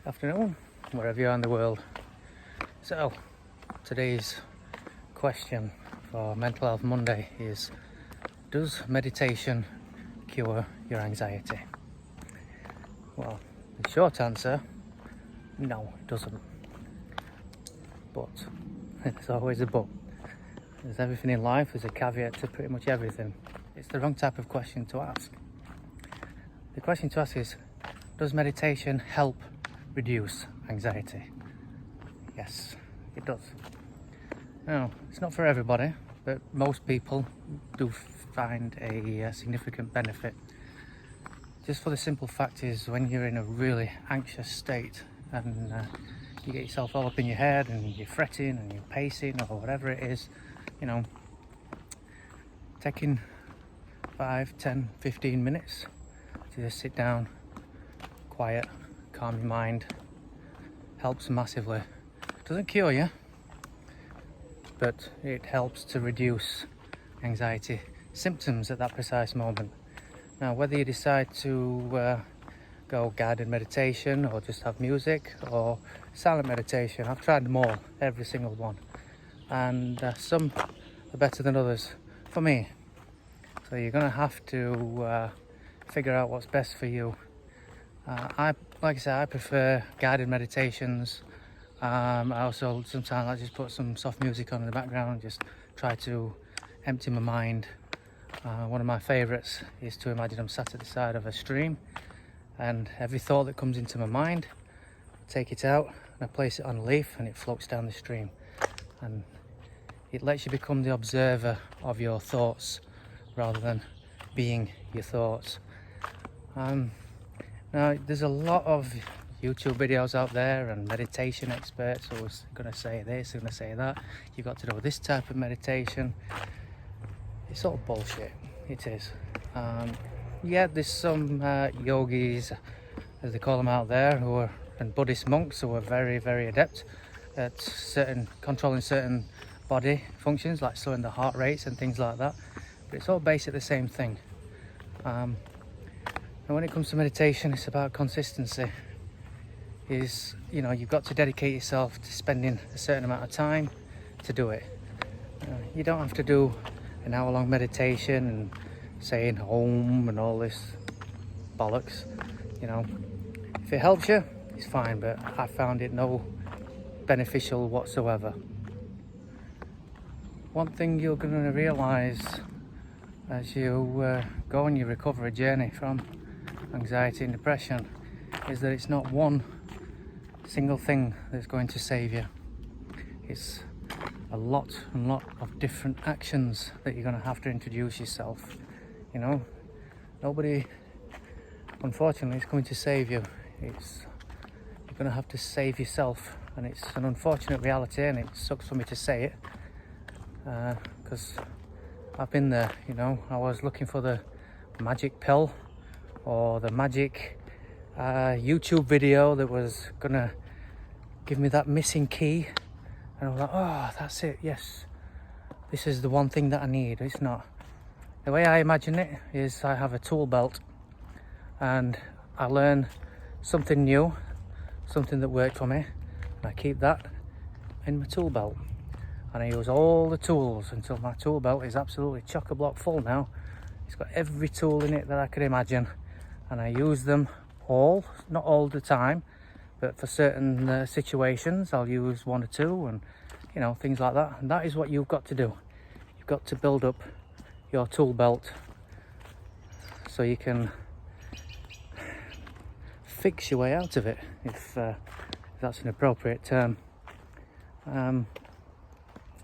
Afternoon, wherever you are in the world. So, today's question for Mental Health Monday is: does meditation cure your anxiety? Well, the short answer, no, it doesn't. But, there's always a but. There's everything in life, there's a caveat to pretty much everything. It's the wrong type of question to ask. The question to ask is, does meditation help reduce anxiety? Yes, it does. Now, it's not for everybody, but most people do find a significant benefit. Just for the simple fact is, when you're in a really anxious state and you get yourself all up in your head and you're fretting and you're pacing or whatever it is, taking 5, 10, 15 minutes to just sit down, quiet, calm your mind, helps massively. Doesn't cure you, but it helps to reduce anxiety symptoms at that precise moment. Now, whether you decide to go guided meditation or just have music or silent meditation, I've tried them all, every single one, and some are better than others for me. So you're gonna have to figure out what's best for you. Like I said, I prefer guided meditations. I also sometimes I just put some soft music on in the background and just try to empty my mind. One of my favourites is to imagine I'm sat at the side of a stream, and every thought that comes into my mind, I take it out and I place it on a leaf and it floats down the stream, and it lets you become the observer of your thoughts rather than being your thoughts. Now, there's a lot of YouTube videos out there and meditation experts who are going to say this, going to say that. You've got to do this type of meditation. It's all bullshit. It is. Yeah, there's some yogis, as they call them out there, and Buddhist monks who are very, very adept at controlling certain body functions, like slowing the heart rates and things like that. But it's all based at the same thing. And when it comes to meditation, it's about consistency. You've got to dedicate yourself to spending a certain amount of time to do it. You don't have to do an hour-long meditation and saying Om and all this bollocks. If it helps you, it's fine, but I found it no beneficial whatsoever. One thing you're going to realise as you go on your recovery journey from anxiety and depression is that it's not one single thing that's going to save you. It's a lot of different actions that you're going to have to introduce yourself. Nobody, unfortunately, is going to save you. You're going to have to save yourself, and it's an unfortunate reality, and it sucks for me to say it, because I've been there. I was looking for the magic pill or the magic YouTube video that was gonna give me that missing key, and I was like, oh, that's it, yes, this is the one thing that I need. It's not. The way I imagine it is, I have a tool belt and I learn something new, something that worked for me, and I keep that in my tool belt, and I use all the tools until my tool belt is absolutely chock-a-block full now. It's got every tool in it that I could imagine, and I use them all, not all the time, but for certain situations I'll use one or two, and things like that. And that is what you've got to do. You've got to build up your tool belt so you can fix your way out of it, if that's an appropriate term.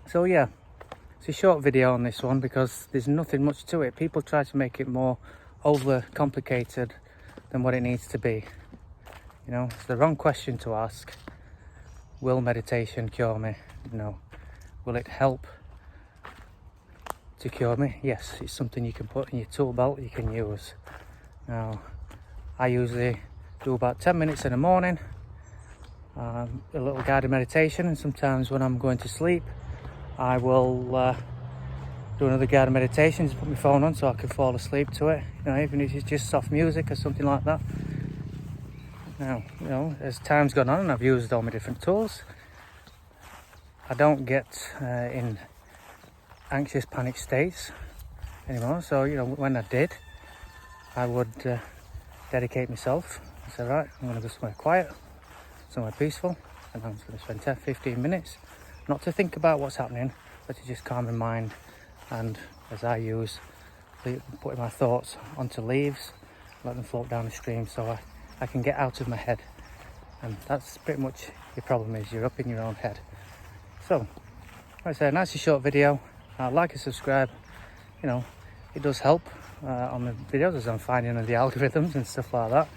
So yeah, it's a short video on this one because there's nothing much to it. People try to make it more over complicated than what it needs to be. It's the wrong question to ask. Will meditation cure me? No. Will it help to cure me? Yes, it's something you can put in your tool belt, you can use. Now, I usually do about 10 minutes in the morning, a little guided meditation, and sometimes when I'm going to sleep I will do another guided meditation, just put my phone on so I can fall asleep to it, even if it's just soft music or something like that. Now, you know, as time's gone on and I've used all my different tools, I don't get in anxious panic states anymore. So, you know, when I did, I would dedicate myself and say, right, I'm going to go somewhere quiet, somewhere peaceful, and I'm just going to spend 10, 15 minutes, not to think about what's happening, but to just calm my mind. And as I use, putting my thoughts onto leaves, let them float down the stream, so I can get out of my head. And that's pretty much your problem, is you're up in your own head. So, like I say, a nice short video. Like and subscribe. You know, it does help on the videos as I'm finding the algorithms and stuff like that.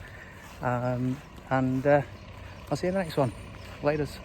And I'll see you in the next one. Laters.